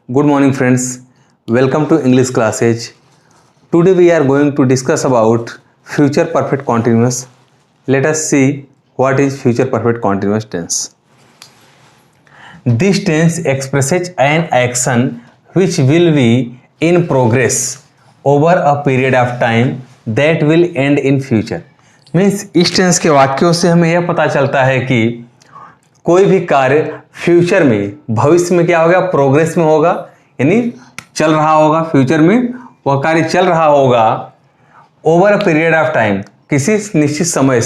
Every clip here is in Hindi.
Good morning friends, welcome to English classes. Today we are going to discuss about future perfect continuous. Let us see what is future perfect continuous tense. This tense expresses an action which will be in progress over a period of time that will end in future. Means इस टेंस के वाक्यों से हमें यह पता चलता है कि कोई भी कार्य फ्यूचर में, भविष्य में क्या होगा, प्रोग्रेस में होगा, यानी चल रहा होगा, फ्यूचर में वह कार्य चल रहा होगा over a period of time, किसी निश्चित समय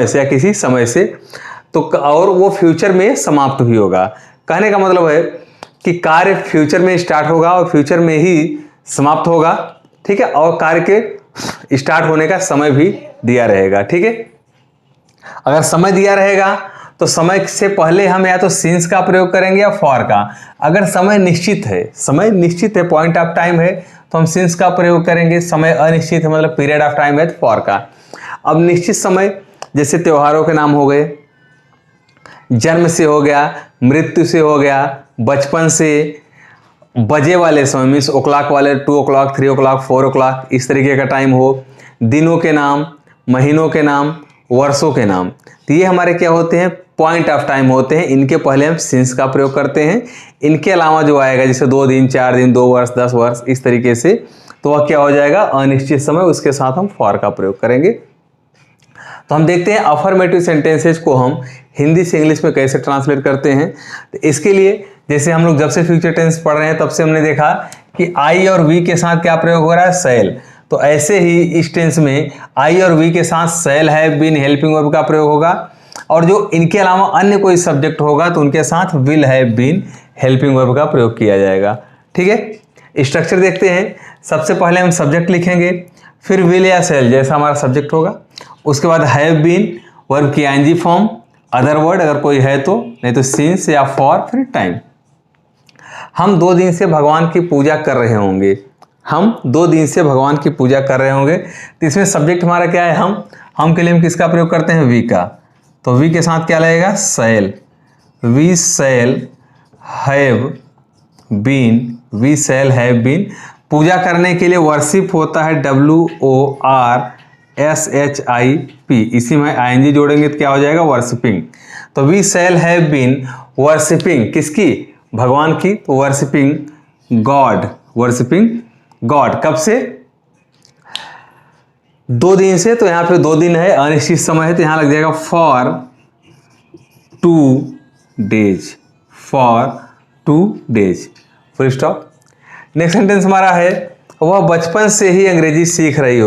से या किसी समय से, तो और वो फ्यूचर में समाप्त भी होगा। कहने का मतलब है कि कार्य फ्यूचर में स्टार्ट होगा और फ्यूचर में ही समाप्त होगा, ठीक है, और कार्य के स्टार्ट होने का समय भी दिया रहेगा, ठीक है। अगर समय दिया रहेगा तो समय से पहले हम या तो सिंस का प्रयोग करेंगे या फॉर का। अगर समय निश्चित है, पॉइंट ऑफ टाइम है, तो हम सिंस का प्रयोग करेंगे। समय अनिश्चित है, मतलब पीरियड ऑफ टाइम है, तो फॉर का। अब निश्चित समय जैसे त्योहारों के नाम हो गए, जन्म से हो गया, मृत्यु से हो गया, बचपन से, बजे वाले समय मीन्स ओ क्लॉक वाले, 2 o'clock, 3 o'clock, 4 o'clock, इस तरीके का टाइम हो, दिनों के नाम, महीनों के नाम, वर्षों के नाम, तो ये हमारे क्या होते हैं, पॉइंट ऑफ टाइम होते हैं। इनके पहले हम सिंस का प्रयोग करते हैं। इनके अलावा जो आएगा जैसे 2 दिन, 4 दिन, 2 वर्ष, 10 वर्ष, इस तरीके से, तो वह क्या हो जाएगा, अनिश्चित समय, उसके साथ हम फॉर का प्रयोग करेंगे। तो हम देखते हैं अफर्मेटिव सेंटेंसेज को हम हिंदी से इंग्लिश में कैसे ट्रांसलेट करते हैं। तो इसके लिए जैसे हम लोग जब से फ्यूचर टेंस पढ़ रहे हैं तब से हमने देखा कि आई और वी के साथ क्या प्रयोग हो रहा है, शैल। तो ऐसे ही इस टेंस में आई और वी के साथ शैल, हैव बीन, हेल्पिंग वर्ब का प्रयोग होगा, और जो इनके अलावा अन्य कोई सब्जेक्ट होगा तो उनके साथ will, have been, helping verb का प्रयोग किया जाएगा, ठीक है। स्ट्रक्चर देखते हैं। सबसे पहले हम सब्जेक्ट लिखेंगे, फिर विल या शैल जैसा हमारा सब्जेक्ट होगा, उसके बाद हैव बीन वर्ब की आईएनजी फॉर्म, अदर वर्ड अगर कोई है तो, नहीं तो सिंस या फॉर, फिर टाइम। हम 2 दिन से भगवान की पूजा कर रहे होंगे, तो इसमें सब्जेक्ट हमारा क्या है, हम के लिए हम किसका प्रयोग करते हैं, वी का। तो वी के साथ क्या लगेगा, शैल, वी शैल हैव बीन, पूजा करने के लिए वर्शिप होता है, WORSHIP, इसी में आईएनजी जोड़ेंगे तो क्या हो जाएगा, वर्शिपिंग। तो we shall have been worshipping, किसकी, भगवान की, तो वर्शिपिंग गॉड, कब से, 2 दिन से, तो यहां पे 2 दिन है, अनिश्चित समय है, तो यहां लग जाएगा for 2 days, full stop. Next sentence हमारा है, वह बचपन से ही अंग्रेजी सीख रही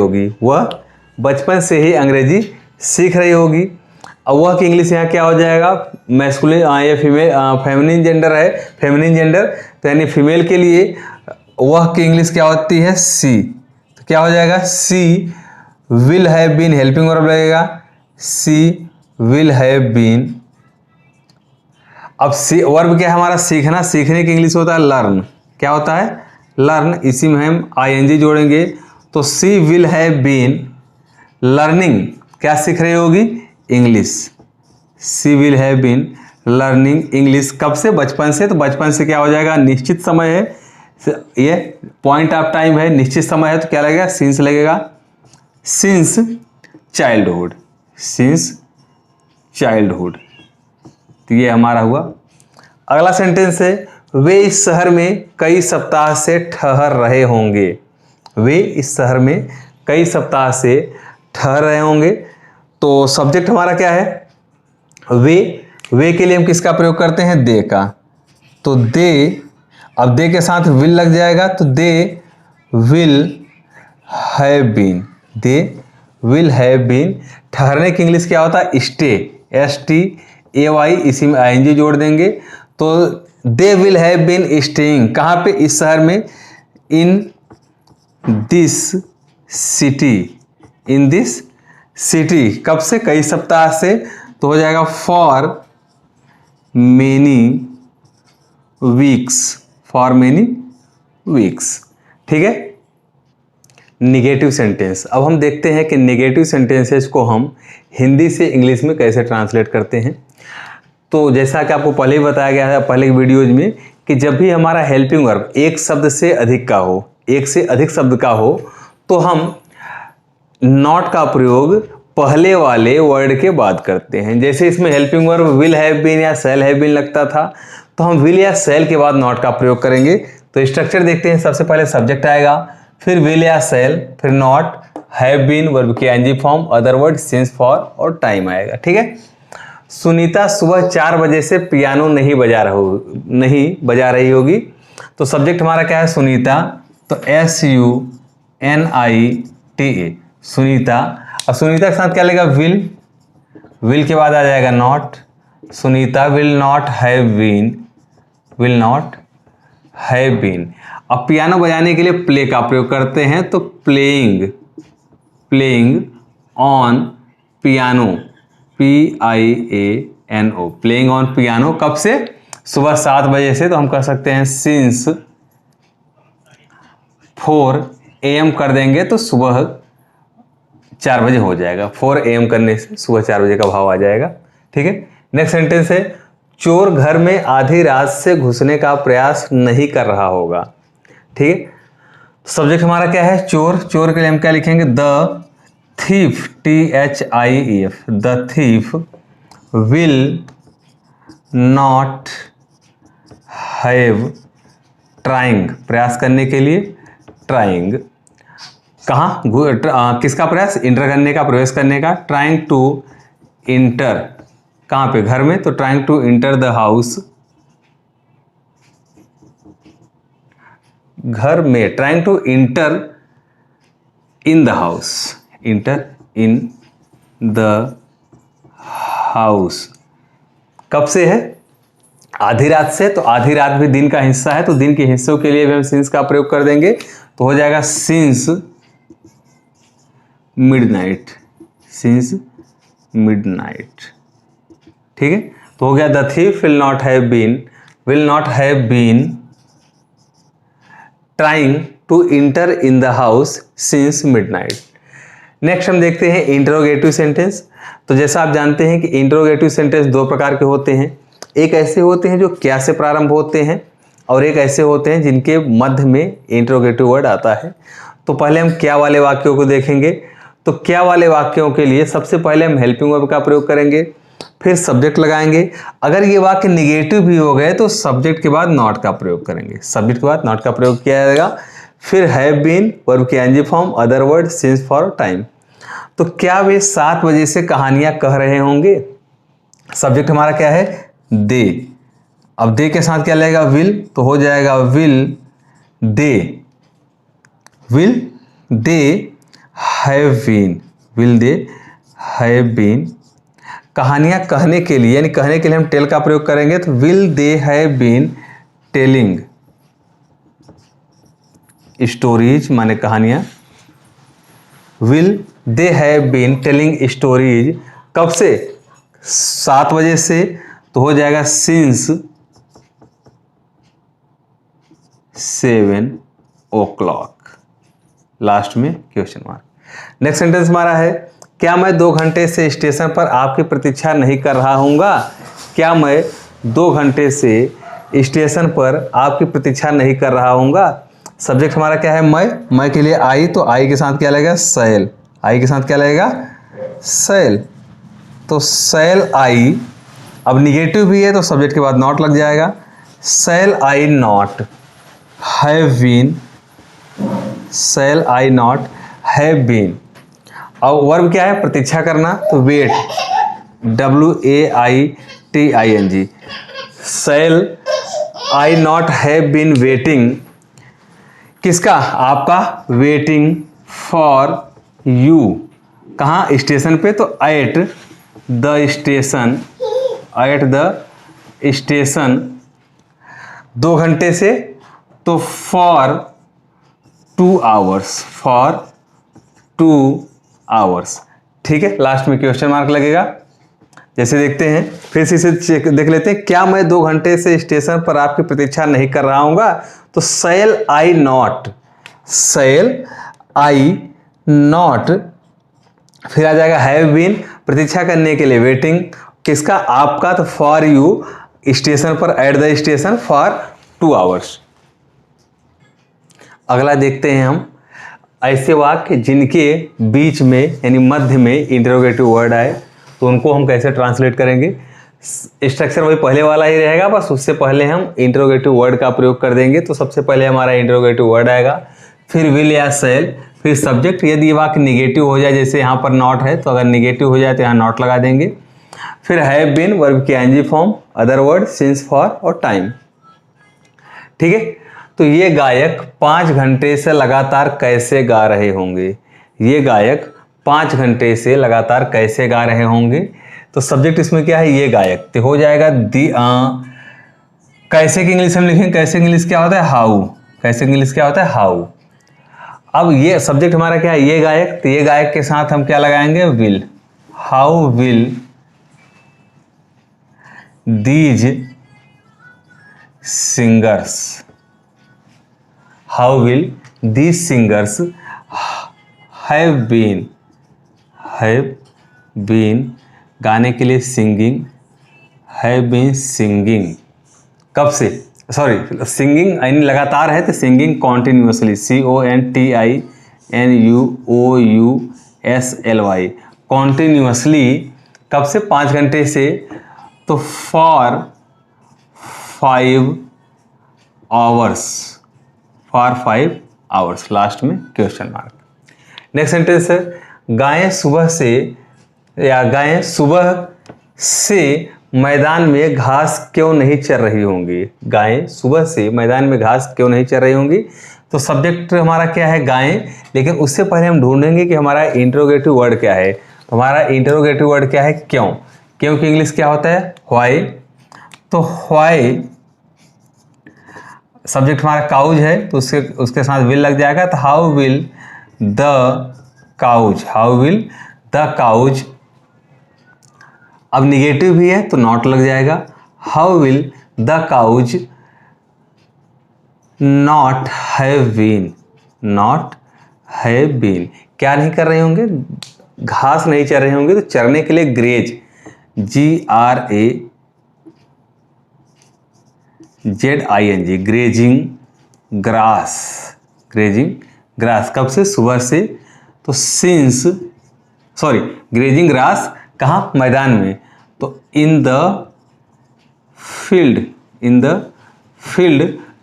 होगी। अब वह की इंग्लिश यहाँ क्या हो जाएगा, मैस्कुलिन या फीमेल, फेमिनिन जेंडर, तो यानी फीमेल के लिए वह की इंग्लिश क्या होती है, सी। तो क्या हो जाएगा, she will have been, helping verb लगेगा, सी विल हैव बीन। अब सी वर्ब क्या है हमारा, सीखने की इंग्लिश होता है लर्न, क्या होता है, लर्न, इसी में हम आईएनजी जोड़ेंगे, तो she will have been learning, क्या सीख रही होगी, English, she will have been learning English, कब से, बचपन से। तो बचपन से क्या हो जाएगा, निश्चित समय है, ये पॉइंट ऑफ टाइम है, निश्चित समय है, तो क्या लगेगा, सिंस लगेगा, सिंस चाइल्डहुड, तो ये हमारा हुआ। अगला सेंटेंस है, वे इस शहर में कई सप्ताह से ठहर रहे होंगे। तो सब्जेक्ट हमारा क्या है, वे के लिए हम किसका प्रयोग करते हैं, दे का। तो दे, अब दे के साथ विल लग जाएगा, तो दे विल हैव बीन, ठहरने की इंग्लिश क्या होता है, स्टे, STAY, इसी में आईएनजी जोड़ देंगे, तो they will have been staying, कहाँ पे, इस शहर में, इन दिस सिटी, कब से, कई सप्ताह से, तो हो जाएगा फॉर मेनी वीक्स, ठीक है। निगेटिव सेंटेंस, अब हम देखते हैं कि निगेटिव सेंटेंसेस को हम हिंदी से इंग्लिश में कैसे ट्रांसलेट करते हैं। तो जैसा कि आपको पहले ही बताया गया है पहले वीडियोज में कि जब भी हमारा हेल्पिंग वर्ब एक शब्द से अधिक का हो, एक से अधिक शब्द का हो, तो हम नॉट का प्रयोग पहले वाले वर्ड के बाद करते हैं। जैसे इसमें helping verb will have been या शैल हैव बीन लगता था, तो हम विल या शैल के बाद नॉट का प्रयोग करेंगे। तो स्ट्रक्चर देखते हैं, सबसे पहले सब्जेक्ट आएगा, फिर विल या शैल, फिर नॉट, हैव बीन वर्ब की ING form, other word, since, for और टाइम आएगा। ठीक है। सुनीता सुबह 4 बजे से पियानो नहीं बजा रही होगी। तो सब्जेक्ट हमारा क्या है? सुनीता। तो SUNITA, सुनीता। अब सुनीता के साथ क्या लगेगा? विल के बाद आ जाएगा not. Sunita will not have been. अब पियानो बजाने के लिए प्ले का प्रयोग करते हैं, तो playing on piano, PIANO, playing on piano. कब से? सुबह 7 बजे से। तो हम कह सकते हैं सिंस 4 AM कर देंगे तो सुबह 4 बजे हो जाएगा। 4 AM करने से सुबह 4 बजे का भाव आ जाएगा। ठीक है। नेक्स्ट सेंटेंस है, चोर घर में आधी रात से घुसने का प्रयास नहीं कर रहा होगा। ठीक है। सब्जेक्ट हमारा क्या है? चोर। चोर के लिए हम क्या लिखेंगे? The thief, THIEF, the thief will not have trying, प्रयास करने के लिए ट्राइंग। कहाँ? किसका प्रयास? इंटर करने का, प्रवेश करने का। ट्राइंग टू इंटर, कहाँ पे? घर में। तो trying to enter the house, घर में। Trying to enter in the house, enter in the house. कब से है? आधी रात से। तो आधी रात भी दिन का हिस्सा है, तो दिन के हिस्सों के लिए भी हम सिंस का प्रयोग कर देंगे। तो हो जाएगा सिंस मिडनाइट, सिंस मिडनाइट। ठीक है। तो हो गया the thief will not have been trying to enter in the house since midnight. Next हम देखते हैं इंटरोगेटिव सेंटेंस। तो जैसा आप जानते हैं कि इंटरोगेटिव सेंटेंस 2 प्रकार के होते हैं। एक ऐसे होते हैं जो क्या से प्रारंभ होते हैं, और एक ऐसे होते हैं जिनके मध्य में इंटरोगेटिव वर्ड आता है। तो पहले हम क्या वाले वाक्यों को देखेंगे। तो क्या वाले वाक्यों के लिए सबसे पहले हम हेल्पिंग वर्ब का प्रयोग करेंगे, फिर सब्जेक्ट लगाएंगे। अगर ये वाक्य निगेटिव भी हो गए तो सब्जेक्ट के बाद नॉट का प्रयोग करेंगे, सब्जेक्ट के बाद नॉट का प्रयोग किया जाएगा। फिर हैव बीन वर्ब की ING form, other word, since, for, time. तो क्या वे 7 बजे से कहानियां कह रहे होंगे? सब्जेक्ट हमारा क्या है? दे। अब दे के साथ क्या लगेगा? विल। तो हो जाएगा विल दे हैव बीन। कहानियां कहने के लिए, यानी कहने के लिए हम टेल का प्रयोग करेंगे। तो will they have been telling stories, माने कहानियां। Will they have been telling stories. कब से? 7 बजे से। तो हो जाएगा सिंस 7 o'clock, लास्ट में क्वेश्चन मार्क। नेक्स्ट सेंटेंस हमारा है, क्या मैं 2 घंटे से स्टेशन पर आपकी प्रतीक्षा नहीं कर रहा हूँगा? क्या मैं 2 घंटे से स्टेशन पर आपकी प्रतीक्षा नहीं कर रहा हूँगा? सब्जेक्ट हमारा क्या है? मैं के लिए आई। तो आई के साथ क्या लगेगा? शैल। आई के साथ क्या लगेगा? शैल। तो शैल आई। अब निगेटिव भी है तो सब्जेक्ट के बाद नॉट लग जाएगा। Shall I not have been. अब वर्ब क्या है? प्रतीक्षा करना। तो wait, WAITING। Shall I not have been waiting, किसका? आपका। वेटिंग फॉर यू, कहाँ? स्टेशन पे। तो एट द स्टेशन 2 घंटे से। तो फॉर 2 आवर्स। ठीक है। लास्ट में क्वेश्चन मार्क लगेगा। जैसे देखते हैं, फिर से इसे देख लेते हैं। क्या मैं 2 घंटे से स्टेशन पर आपकी प्रतीक्षा नहीं कर रहा हूँगा? तो शैल आई नॉट, फिर आ जाएगा हैव बीन, प्रतीक्षा करने के लिए वेटिंग, किसका? आपका। तो फॉर यू, स्टेशन पर, at the station, for 2 hours. अगला देखते हैं हम ऐसे वाक्य जिनके बीच में यानी मध्य में इंटरोगेटिव वर्ड आए, तो उनको हम कैसे ट्रांसलेट करेंगे। स्ट्रक्चर वही पहले वाला ही रहेगा, बस उससे पहले हम इंटरोगेटिव वर्ड का प्रयोग कर देंगे। तो सबसे पहले हमारा इंटरोगेटिव वर्ड आएगा, फिर विल या सेल, फिर सब्जेक्ट। यदि वाक्य निगेटिव हो जाए, जैसे यहाँ पर नॉट है, तो अगर निगेटिव हो जाए तो यहाँ नॉट लगा देंगे। फिर हैव बीन वर्ब की ING form, other word, since, for और टाइम। ठीक है, तो ये गायक 5 घंटे से लगातार कैसे गा रहे होंगे। ये गायक 5 घंटे से लगातार कैसे गा रहे होंगे। तो सब्जेक्ट इसमें क्या है, ये गायक, तो हो जाएगा दी। कैसे की इंग्लिश हम लिखेंगे, कैसे इंग्लिश क्या होता है, हाउ। कैसे इंग्लिश क्या होता है, हाउ। अब ये सब्जेक्ट हमारा क्या है, ये गायक, तो ये गायक के साथ हम क्या लगाएंगे, will. How will these singers, how will these singers have been गाने के लिए सिंगिंग, हैव बीन सिंगिंग। कब से, सॉरी, सिंगिंग यानी लगातार है, तो सिंगिंग कॉन्टिन्यूसली, CONTINUOUSLY, कॉन्टिन्यूसली। कब से, 5 घंटे से। तो फॉर 5 आवर्स, लास्ट में क्वेश्चन मार्क। नेक्स्ट सेंटेंस है, गायें सुबह से मैदान में घास क्यों नहीं चर रही होंगी। गायें सुबह से मैदान में घास क्यों नहीं चर रही होंगी। तो सब्जेक्ट हमारा क्या है, गायें, लेकिन उससे पहले हम ढूंढेंगे कि हमारा इंटरोगेटिव वर्ड क्या है। तो हमारा इंटरोगेटिव वर्ड क्या है, क्यों। क्यों की इंग्लिश क्या होता है, व्हाई। तो व्हाई सब्जेक्ट हमारा काउज है, तो उसके साथ विल लग जाएगा। तो हाउ विल द काउज, अब निगेटिव भी है तो नॉट लग जाएगा। How will the cows not have been, क्या नहीं कर रहे होंगे, घास नहीं चर रहे होंगे। तो चरने के लिए ग्रेज, GRAZING, ग्रेजिंग ग्रास, कब से, सुबह से। तो ग्रेजिंग ग्रास कहाँ, मैदान में। तो इन द फील्ड,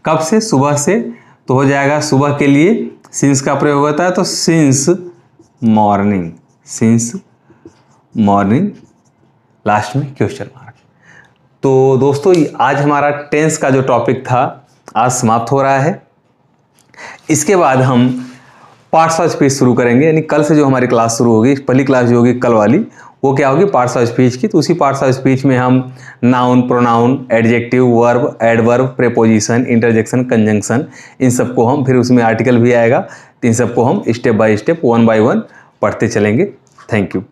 कब से, सुबह से। तो हो जाएगा सुबह के लिए सिंस का प्रयोग होता है, तो सिंस मॉर्निंग, लास्ट में क्वेश्चन मार्क। तो दोस्तों, आज हमारा टेंस का जो टॉपिक था आज समाप्त हो रहा है। इसके बाद हम पार्ट्स ऑफ स्पीच शुरू करेंगे, यानी कल से जो हमारी क्लास शुरू होगी, पहली क्लास जो होगी कल वाली, वो क्या होगी, पार्ट्स ऑफ स्पीच की। तो उसी पार्ट्स ऑफ स्पीच में हम noun, pronoun, adjective, verb, adverb, preposition, interjection, conjunction, इन सबको हम, फिर उसमें आर्टिकल भी आएगा, इन सबको हम स्टेप बाय स्टेप, 1 by 1 पढ़ते चलेंगे। Thank you.